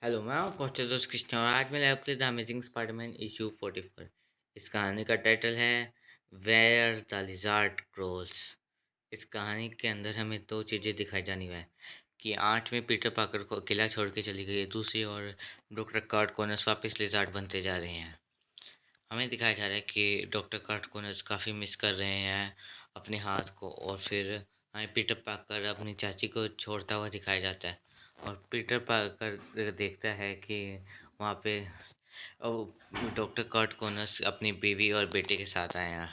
Hello, मैं हूँ आपका दोस्त कृष्ण और आज मैं live play the amazing Spiderman issue 44। इस कहानी का टाइटल है वेयर द लिज़ार्ड क्रोल्स। इस कहानी के अंदर हमें दो चीज़ें दिखाई जानी है कि 8 में पीटर पाकर को अकेला छोड़ के चली गई है, दूसरी और डॉक्टर कार्ट कॉनर्स वापस लिज़ार्ड बनते जा रहे हैं। हमें दिखाया जा रहा है कि डॉक्टर कार्ट कॉनर्स काफ़ी मिस कर रहे हैं अपने हाथ को, और फिर हमें पीटर पाकर अपनी चाची को छोड़ता हुआ दिखाया जाता है। और पीटर पाकर देखता है कि वहाँ पे डॉक्टर कर्ट कॉनर्स अपनी बीवी और बेटे के साथ आए हैं,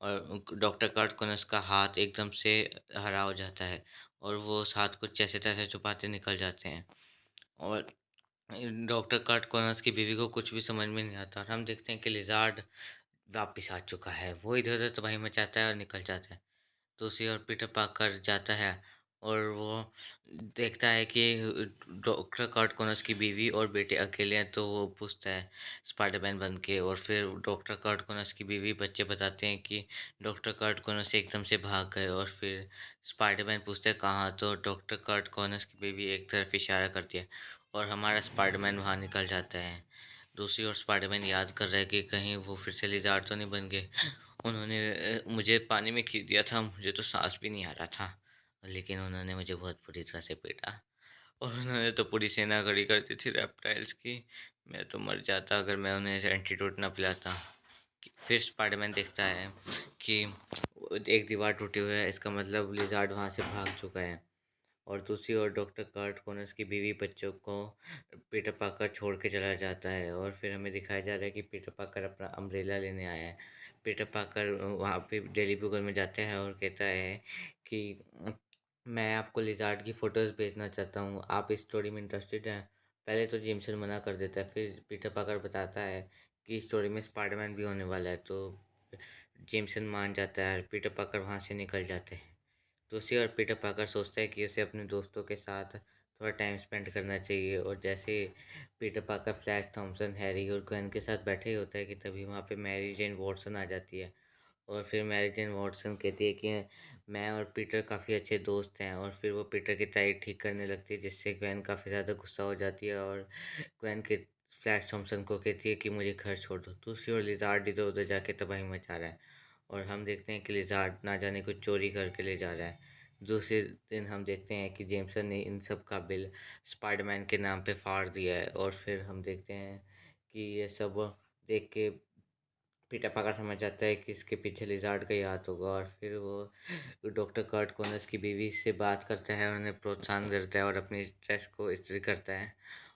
और डॉक्टर कर्ट कॉनर्स का हाथ एकदम से हरा हो जाता है और वो उस हाथ को जैसे तैसे छुपाते निकल जाते हैं। और डॉक्टर कर्ट कॉनर्स की बीवी को कुछ भी समझ में नहीं आता और हम देखते हैं कि लिज़ार्ड वापिस आ चुका है। वो इधर-उधर तबाही मचाता है और निकल जाता है। दूसरी ओर पीटर पाकर जाता है और वो देखता है कि डॉक्टर कर्ट कॉनर्स की बीवी और बेटे अकेले हैं, तो वो पूछता है स्पाइडरमैन बन के। और फिर डॉक्टर कर्ट कॉनर्स की बीवी बच्चे बताते हैं कि डॉक्टर कर्ट कॉनर्स एकदम से भाग गए। और फिर स्पाइडरमैन पूछता है कहाँ, तो डॉक्टर कर्ट कॉनर्स की बीवी एक तरफ इशारा करती है और हमारा स्पाइडरमैन वहाँ निकल जाता है। दूसरी ओर स्पाइडरमैन याद कर रहा है कि कहीं वो फिर से लिज़ार्ड तो नहीं बन गए। उन्होंने मुझे पानी में खींच दिया था, मुझे तो सांस भी नहीं आ रहा था, लेकिन उन्होंने मुझे बहुत बुरी तरह से पीटा। और उन्होंने तो पूरी सेना खड़ी कर दी थी रेप्टाइल्स की। मैं तो मर जाता अगर मैं उन्हें एंटीडोट ना पिलाता। फिर स्पाइडरमैन देखता है कि एक दीवार टूटी हुई है, इसका मतलब लिज़ार्ड वहाँ से भाग चुका है। और दूसरी ओर डॉक्टर कार्ट कॉनर्स की बीवी बच्चों को पीटर पाकर छोड़ के चला जाता है। और फिर हमें दिखाया जा रहा है कि पीटर पाकर अपना अम्ब्रेला लेने आया है। पीटर पाकर वहाँ पे डेली बुगल में जाता है और कहता है कि मैं आपको लिज़ार्ड की फ़ोटोज़ भेजना चाहता हूँ, आप इस स्टोरी में इंटरेस्टेड हैं? पहले तो जेमसन मना कर देता है, फिर पीटर पाकर बताता है कि इस स्टोरी में स्पाइडरमैन भी होने वाला है, तो जेमसन मान जाता है और पीटर पाकर वहाँ से निकल जाते हैं। दूसरी ओर पीटर पाकर सोचता है कि उसे अपने दोस्तों के साथ थोड़ा टाइम स्पेंड करना चाहिए। और जैसे Peter Parker Flash Thompson, Harry और ग्वेन के साथ बैठे ही होता है कि तभी वहाँ पे मैरी जेन वॉटसन आ जाती है। और फिर मैरी जेन वॉटसन कहती है कि मैं और पीटर काफ़ी अच्छे दोस्त हैं। और फिर वो पीटर की टाई ठीक करने लगती है, जिससे ग्वेन काफ़ी ज़्यादा गुस्सा हो जाती है और ग्वेन के फ्लैश थॉमसन को कहती है कि मुझे घर छोड़ दो। दूसरी ओर लिज़ार्ड इधर उधर जाके तबाही मचा रहा है और हम देखते हैं कि लिज़ार्ड ना जाने कुछ चोरी करके ले जा रहा है। दूसरे दिन हम देखते हैं कि जेमसन ने इन सब का बिल स्पाइडरमैन के नाम पे फाड़ दिया है। और फिर हम देखते हैं कि ये सब देख के पीटर पाकर समझ जाता है कि इसके पीछे लिज़ार्ड का ही हाथ होगा। और फिर वो डॉक्टर कर्ट कॉनर्स की बीवी से बात करता है, उन्हें प्रोत्साहन देता है और अपनी ड्रेस को इस्त्री करता है।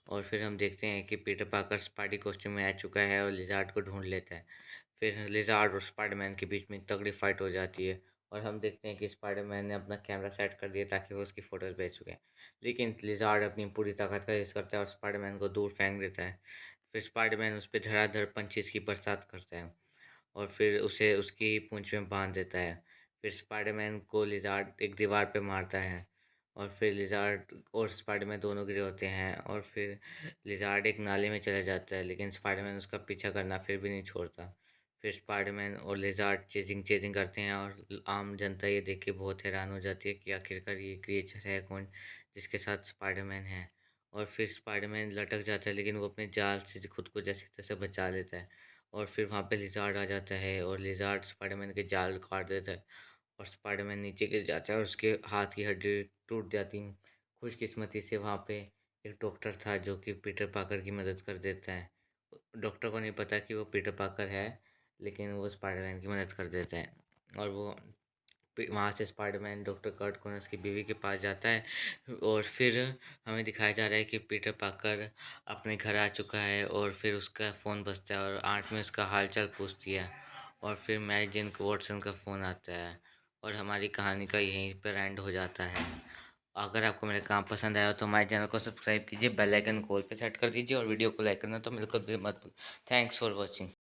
और फिर हम देखते हैं कि पीटर पाकर स्पाइडी कॉस्ट्यूम में आ चुका है और लिज़ार्ड को ढूंढ लेता है। फिर लिज़ार्ड और स्पाइडरमैन के बीच में तगड़ी फाइट हो जाती है और हम देखते हैं कि स्पाइडरमैन ने अपना कैमरा सेट कर दिया ताकि वो उसकी फ़ोटोज़ भेज सके। लेकिन लिज़ार्ड अपनी पूरी ताकत का यूज़ करता है और स्पाइडरमैन को दूर फेंक देता है। फिर स्पाइडरमैन उस पे धड़ाधड़ पंचेस की बरसात करता है और फिर उसे उसकी पूँछ में बांध देता है। फिर स्पाइडरमैन को लिज़ार्ड एक दीवार पे मारता है और फिर लिज़ार्ड और स्पाइडरमैन दोनों गिरे होते हैं। और फिर लिज़ार्ड एक नाले में चला जाता है, लेकिन स्पाइडरमैन उसका पीछा करना फिर भी नहीं छोड़ता। फिर स्पाइडरमैन और लिज़ार्ड चेजिंग चेजिंग करते हैं और आम जनता ये देख के बहुत हैरान हो जाती है कि आखिरकार ये क्रिएचर है कौन जिसके साथ स्पाइडरमैन है। और फिर स्पाइडरमैन लटक जाता है, लेकिन वो अपने जाल से खुद को जैसे तैसे बचा लेता है। और फिर वहाँ पे लिज़ार्ड आ जाता है और लिज़ार्ड स्पाइडरमैन के जाल काट देता है और स्पाइडरमैन नीचे गिर जाता है और उसके हाथ की हड्डी टूट जाती है। खुशकिस्मती से वहाँ पे एक डॉक्टर था जो कि पीटर पाकर की मदद कर देता है। डॉक्टर को नहीं पता कि वो पीटर पाकर है, लेकिन वो स्पाइडरमैन की मदद कर देता है। और वो वहाँ से स्पाइडरमैन डॉक्टर कर्ट कॉनर्स की बीवी के पास जाता है और फिर हमें दिखाया जा रहा है कि पीटर पाकर अपने घर आ चुका है। और फिर उसका फ़ोन बजता है और आंट में उसका हालचाल पूछती है। और फिर मैरी जेन को वॉटसन का फ़ोन आता है और हमारी कहानी का यहीं पर एंड हो जाता है। अगर आपको मेरा काम पसंद आया हो तो हमारे चैनल को सब्सक्राइब कीजिए, बेल आइकन कॉल पे सेट कर दीजिए और वीडियो को लाइक करना तो बिल्कुल भी मत भूलिए। Thanks for watching.